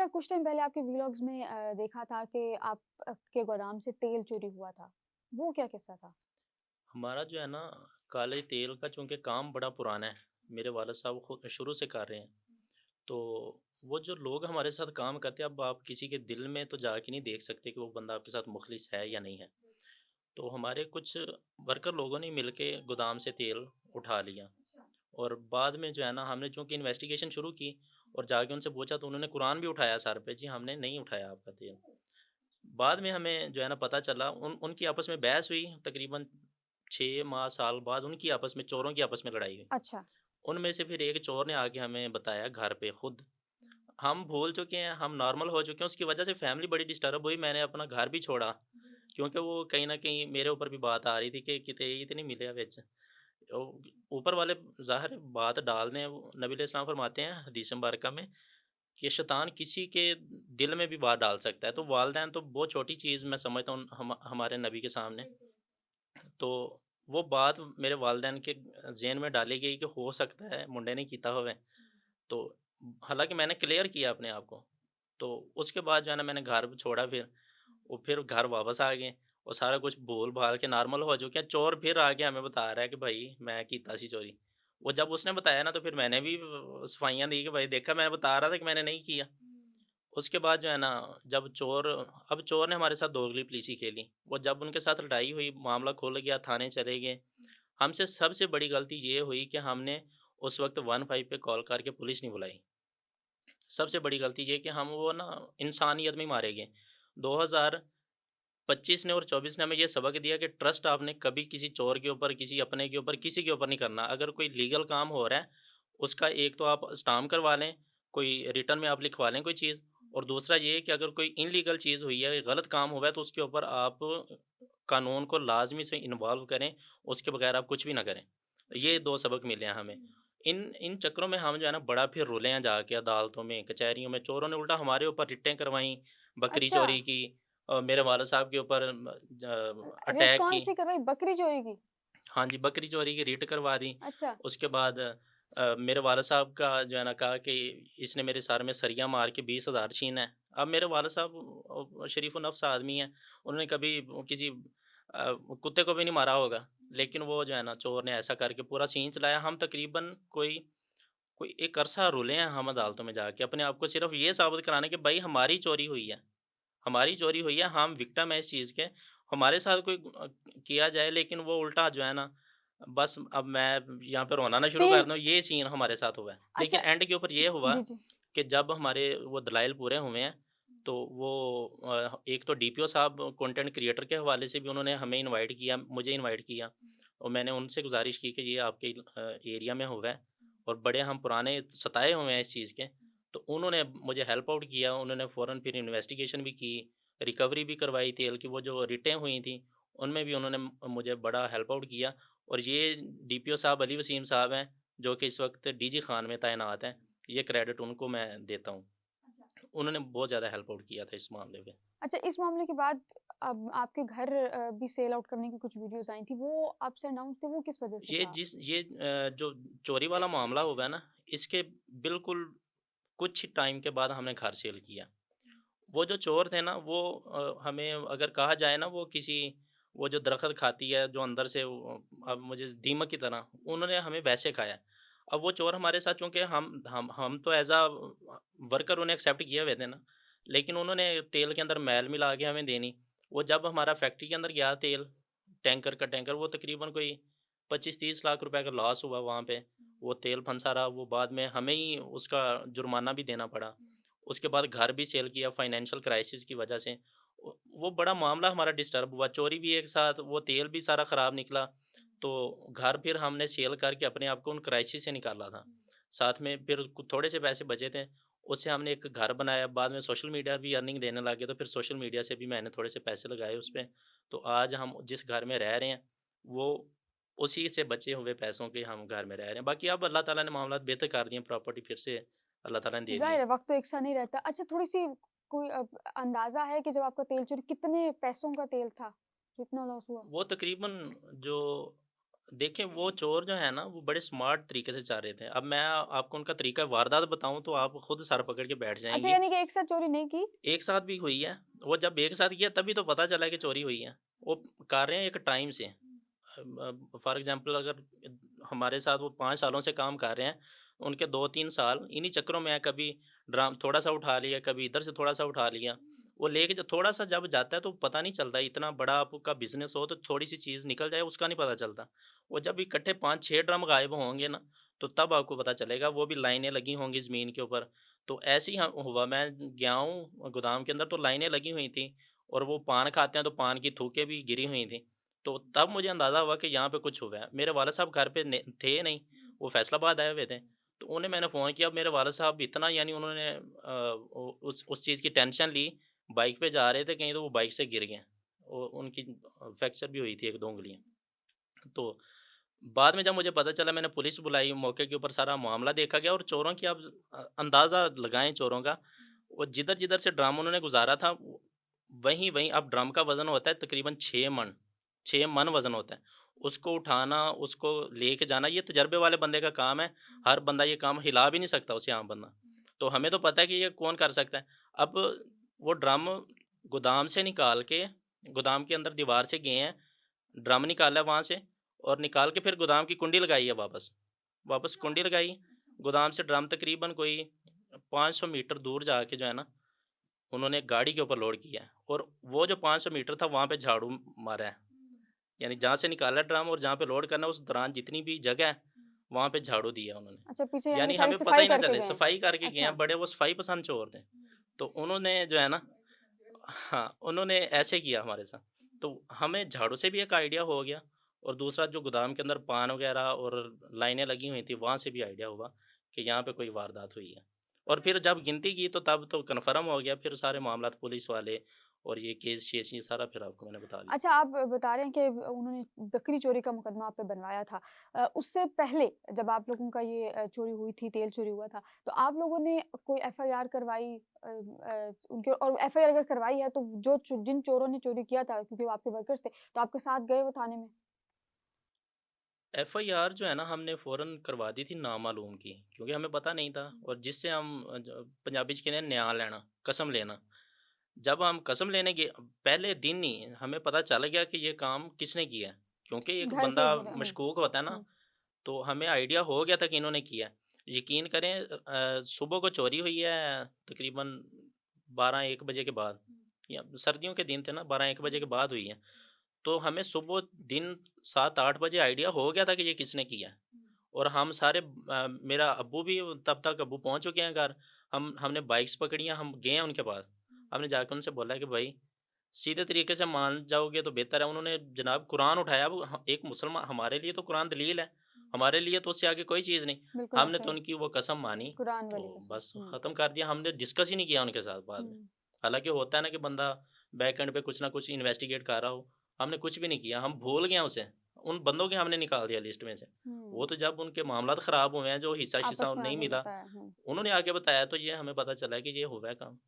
अच्छा, कुछ टाइम पहले आपके व्लॉग्स में देखा था कि आप के गोदाम से तेल चोरी हुआ था। वो क्या किस्सा था? हमारा जो है ना काले तेल का चूँकि काम बड़ा पुराना है, मेरे वालिद साहब खुद शुरू से कर रहे हैं। तो वो जो लोग हमारे साथ काम करते हैं, अब आप किसी के दिल में तो जाके नहीं देख सकते कि वो बंदा आपके साथ मुखलिस है या नहीं है। तो हमारे कुछ वर्कर लोगों ने मिलके गोदाम से तेल उठा लिया और बाद में जो है ना हमने चूँकि इन्वेस्टिगेशन शुरू की और जाके उनसे पूछा तो उन्होंने कुरान भी उठाया सर पे, जी हमने नहीं उठाया आपका तेल। बाद में हमें जो है ना पता चला उनकी आपस में बहस हुई तकरीबन 6 माह साल बाद उनकी आपस में चोरों की आपस में लड़ाई हुई। अच्छा। उनमें से फिर एक चोर ने आके हमें बताया घर पे खुद। हम भूल चुके हैं, हम नॉर्मल हो चुके हैं, उसकी वजह से फैमिली बड़ी डिस्टर्ब हुई, मैंने अपना घर भी छोड़ा। क्योंकि वो कहीं न कहीं मेरे ऊपर भी बात आ रही थी कि किते ये तो नहीं मिले विच। ओ ऊपर वाले ज़ाहिर है बात डालने वो नबी अलैहिस्सलाम फरमाते हैं हदीस मुबारका में कि शैतान किसी के दिल में भी बात डाल सकता है। तो वालिदैन तो बहुत छोटी चीज़ मैं समझता हूँ हमारे नबी के सामने। तो वो बात मेरे वालिदैन के ज़हन में डाली गई कि हो सकता है मुंडे ने कीता होवे। तो हालाँकि मैंने क्लियर किया अपने आप को। तो उसके बाद जो है ना मैंने घर छोड़ा फिर घर वापस आ गए और सारा कुछ भूल-भाल के नॉर्मल हो चुके हैं। चोर फिर आके हमें बता रहा है कि भाई मैं कीता सी चोरी। वो जब उसने बताया ना तो फिर मैंने भी सफाइयाँ दी कि भाई देखा मैं बता रहा था कि मैंने नहीं किया। उसके बाद जो है ना जब चोर ने हमारे साथ दोगली-पुलिसी खेली। वो जब उनके साथ लड़ाई हुई, मामला खुल गया, थाने चले गए। हमसे सबसे बड़ी गलती ये हुई कि हमने उस वक़्त 15 पे कॉल करके पुलिस नहीं बुलाई। सबसे बड़ी गलती ये कि हम वो ना इंसानियत में ही मारे गए। 2025 ने और 24 ने हमें ये सबक दिया कि ट्रस्ट आपने कभी किसी चोर के ऊपर, किसी अपने के ऊपर, किसी के ऊपर नहीं करना। अगर कोई लीगल काम हो रहा है, उसका एक तो आप स्टाम्प करवा लें, कोई रिटर्न में आप लिखवा लें कोई चीज़ और दूसरा ये है कि अगर कोई इल्लीगल चीज़ हुई है, गलत काम हुआ है तो उसके ऊपर आप कानून को लाज़मी से इन्वॉल्व करें, उसके बगैर आप कुछ भी ना करें। ये 2 सबक मिले हैं हमें। इन इन चक्करों में हम जो है ना बड़ा फिर रुले हैं जाके अदालतों में, कचहरियों में, चोरों ने उल्टा हमारे ऊपर रिटें करवाई, बकरी अच्छा, चोरी की मेरे वालिद साहब के ऊपर रेड अटैक की। कौन-सी करवाई? बकरी चोरी की? हाँ जी, बकरी चोरी की रिट करवा दी। अच्छा। उसके बाद मेरे वालिद साहब का जो है ना कहा कि इसने मेरे सर में सरिया मार के 20,000 छीना है। अब मेरे वालिद साहब शरीफ़-ओ-नफ़्स आदमी हैं, उन्होंने कभी किसी कुत्ते को भी नहीं मारा होगा। लेकिन वो जो है ना चोर ने ऐसा करके पूरा सीन चलाया। हम तकरीबन कोई कोई एक अरसा रुले हैं हम अदालतों में जाके अपने आप को सिर्फ़ ये साबित कराने कि भाई हमारी चोरी हुई है। हमारी चोरी हुई है, हम विक्टिम हैं इस चीज़ के। हमारे साथ कोई किया जाए लेकिन वो उल्टा जो है ना, बस अब मैं यहाँ पे रोना ना शुरू तेल कर दूँ, ये सीन हमारे साथ हुआ है। लेकिन अच्छा। एंड के ऊपर ये हुआ जी, जी। कि जब हमारे वो दलाइल पूरे हुए हैं, तो वो एक तो डीपीओ साहब कंटेंट क्रिएटर के हवाले से भी उन्होंने हमें इनवाइट किया, मुझे इनवाइट किया और मैंने उनसे गुज़ारिश की कि ये आपके एरिया में हुआ है और बड़े हम पुराने सताए हुए हैं इस चीज़ के। तो उन्होंने मुझे हेल्प आउट किया, उन्होंने फ़ौरन फिर इन्वेस्टिगेशन भी की, रिकवरी भी करवाई तेल की, वो जो रिटें हुई थी, उनमें भी उन्होंने मुझे बड़ा हेल्प आउट किया और ये डीपीओ साहब अली वसीम साहब हैं, जो कि इस वक़्त डीजी खान में तैनात हैं, ये क्रेडिट उनको मैं देता हूँ। उन्होंने बहुत ज़्यादा हेल्प आउट किया था इस मामले में। अच्छा, इस मामले के बाद अब आपके घर भी सेल आउट करने की कुछ वीडियोज़ आई थी, वो अप्स एंड डाउन्स थे, वो किस वजह से था? जो चोरी वाला मामला हुआ है ना, इसके बिल्कुल कुछ टाइम के बाद हमने घर सेल किया। वो जो चोर थे ना वो हमें अगर कहा जाए ना वो किसी वो जो दरख़्त खाती है जो अंदर से वो अब मुझे दीमक की तरह, उन्होंने हमें वैसे खाया। अब वो चोर हमारे साथ चूँकि हम तो ऐज़ अ वर्कर उन्हें एक्सेप्ट किए हुए थे ना, लेकिन उन्होंने तेल के अंदर मैल मिला के हमें देनी। वो जब हमारा फैक्ट्री के अंदर गया तेल, टैंकर का टैंकर, वो तकरीबन कोई 25-30 लाख रुपए का लॉस हुआ वहाँ पे। वो तेल फँसा रहा, वो बाद में हमें ही उसका जुर्माना भी देना पड़ा। उसके बाद घर भी सेल किया फाइनेंशियल क्राइसिस की वजह से। वो बड़ा मामला हमारा डिस्टर्ब हुआ, चोरी भी एक साथ, वो तेल भी सारा ख़राब निकला। तो घर फिर हमने सेल करके अपने आप को उन क्राइसिस से निकाला था। साथ में फिर थोड़े से पैसे बचे थे, उससे हमने एक घर बनाया, बाद में सोशल मीडिया भी अर्निंग देने लगे, तो फिर सोशल मीडिया से भी मैंने थोड़े से पैसे लगाए उसपे। तो आज हम जिस घर में रह रहे हैं, वो उसी से बचे हुए पैसों के हम घर में रह रहे हैं। बाकी अब अल्लाह ताला ने मामलात बेहतर कर दिए, प्रॉपर्टी फिर से अल्लाह ताला ने दे दी ज़ाहिर है। है, वक़्त तो एक सा नहीं रहता। अच्छा, थोड़ी-सी कोई अंदाज़ा है कि जब आपका तेल चोरी कितने पैसों का तेल था, जो इतना लॉस हुआ? वो तकरीबन जो देखिए वो चोर जो है ना वो बड़े स्मार्ट तरीके से चाह रहे थे। अब मैं आपको उनका तरीका वारदात बताऊँ तो आप खुद सर पकड़ के बैठ अच्छा, जाएँगी। यानी कि एक साथ चोरी नहीं की? एक साथ भी हुई है। वो जब एक साथ किया तभी तो पता चला कि चोरी हुई है। वो कर रहे हैं एक टाइम से। फॉर एग्ज़ाम्पल अगर हमारे साथ वो 5 सालों से काम कर रहे हैं, उनके 2-3 साल इन्हीं चक्करों में है, कभी ड्राम थोड़ा-सा उठा लिया, कभी इधर से थोड़ा-सा उठा लिया। वो लेके जो थोड़ा-सा जब जाता है तो पता नहीं चलता, इतना बड़ा आपका बिज़नेस हो तो थोड़ी-सी चीज़ निकल जाए उसका नहीं पता चलता। वो जब इकट्ठे 5-6 ड्रम गायब होंगे ना, तो तब आपको पता चलेगा, वो भी लाइनें लगी होंगी ज़मीन के ऊपर। तो ऐसे ही हुआ, मैं गया हूँ गोदाम के अंदर तो लाइनें लगी हुई थी और वो पान खाते हैं तो पान की थूकें भी गिरी हुई थी। तो तब मुझे अंदाज़ा हुआ कि यहाँ पे कुछ हुआ है। मेरे वाला साहब घर पे थे नहीं, वो फैसलाबाद आए हुए थे। तो उन्हें मैंने फ़ोन किया, अब मेरे वाला साहब इतना, यानी उन्होंने उस चीज़ की टेंशन ली, बाइक पे जा रहे थे कहीं तो वो बाइक से गिर गए। उनकी फ्रैक्चर भी हुई थी 1-2 उँगलियाँ। तो बाद में जब मुझे पता चला, मैंने पुलिस बुलाई, मौके के ऊपर सारा मामला देखा गया और चोरों की आप अंदाज़ा लगाएँ चोरों का, वो जिधर-जिधर से ड्रम उन्होंने गुज़ारा था, वहीं-वहीं, अब ड्रम का वज़न होता है तकरीबन 6 मन, 6 मन वज़न होता है। उसको उठाना, उसको लेके जाना, ये तजर्बे वाले बंदे का काम है। हर बंदा ये काम हिला भी नहीं सकता उसे, आम बंदा। तो हमें तो पता है कि ये कौन कर सकता है। अब वो ड्रम गोदाम से निकाल के, गोदाम के अंदर दीवार से गए हैं, ड्रम निकाला है वहाँ से और निकाल के फिर गोदाम की कुंडी लगाई है वापस। वापस कुंडी लगाई, गोदाम से ड्रम तकरीबन कोई 500 मीटर दूर जाके जो है ना, उन्होंने गाड़ी के ऊपर लोड किया है और वो जो 500 मीटर था वहाँ पे झाड़ू मारा है। यानी जहाँ से निकाला है ड्रम और जहाँ पे लोड करना है, उस दौरान जितनी भी जगह है, वहाँ पे झाड़ू दिया उन्होंने। अच्छा, पीछे यानी कि यानी सारी हमें पता सफाई ही ना करके चले, गए हैं। सफाई करके गए अच्छा। हैं, बड़े वो सफाई पसंद चोर थे। तो उन्होंने जो है ना, हाँ, उन्होंने ऐसे किया हमारे साथ। तो हमें झाड़ू से भी एक आइडिया हो गया और दूसरा जो गोदाम के अंदर पान वगैरह और लाइनें लगी हुई थी, वहाँ से भी आइडिया हुआ कि यहाँ पे कोई वारदात हुई है। और फिर जब गिनती की तो तब तो कन्फर्म हो गया, फिर सारे मामलात पुलिस वाले और ये केस-शेस ये सारा फिर आपको मैंने बता दिया। अच्छा, आप बता रहे हैं कि उन्होंने बकरी चोरी का मुकदमा आप पे बनवाया था। उससे पहले जब आप लोगों का ये चोरी हुई थी, तेल चोरी हुआ था, तो आप लोगों ने कोई एफआईआर करवाई उनके, और एफआईआर अगर करवाई है तो जिन चोरों ने चोरी किया था, क्योंकि वो आपके वर्कर्स थे, तो आपके साथ गए वो थाने में? एफआईआर जो है ना, हमने फ़ौरन करवा दी थी नामालूम की, क्योंकि हमें पता नहीं था और जिससे हम पंजाबी च कहते हैं न्याय लेना, कसम लेना। जब हम कसम लेने गए, पहले दिन ही हमें पता चल गया कि ये काम किसने किया है, क्योंकि एक घर के बंदा हुँ, मशकूक होता है ना, हुँ, तो हमें आइडिया हो गया था कि इन्होंने किया है। यकीन करें, सुबह को चोरी हुई है तकरीबन 12-1 बजे के बाद, या सर्दियों के दिन थे ना, 12-1 बजे के बाद हुई है। तो हमें सुबह दिन 7-8 बजे आइडिया हो गया था कि ये किसने किया है। और हम सारे, मेरा अब्बू भी, तब तक अब्बू पहुँच चुके हैं घर। हमने बाइक्स पकड़ी हैं, हम गए हैं उनके पास। हमने जाके उनसे बोला है कि भाई, सीधे तरीके से मान जाओगे तो बेहतर है। उन्होंने जनाब कुरान उठाया। अब एक मुसलमान, हमारे लिए तो कुरान दलील है, हमारे लिए तो उससे आगे कोई चीज़ नहीं। बिल्कुल हमने ऐसा तो है। उनकी वो कसम मानी, कुरान वाली तो कसम। बस हुँ, ख़त्म कर दिया। हमने डिस्कस ही नहीं किया उनके साथ बाद में। हुँ। हालाँकि होता है ना कि बंदा बैक एंड पे कुछ ना कुछ इन्वेस्टिगेट कर रहा हो, हमने कुछ भी नहीं किया, हम भूल गए हैं उसे। उन बंदों के हमने निकाल दिया लिस्ट में से। वो हुँ, तो जब उनके मामलात ख़राब हुए हैं, जो हिस्सा-शिस्सा आपस में नहीं आगे मिला, बताया। हुँ। उन्होंने आके बताया तो ये हमें पता चला कि ये हुआ है काम।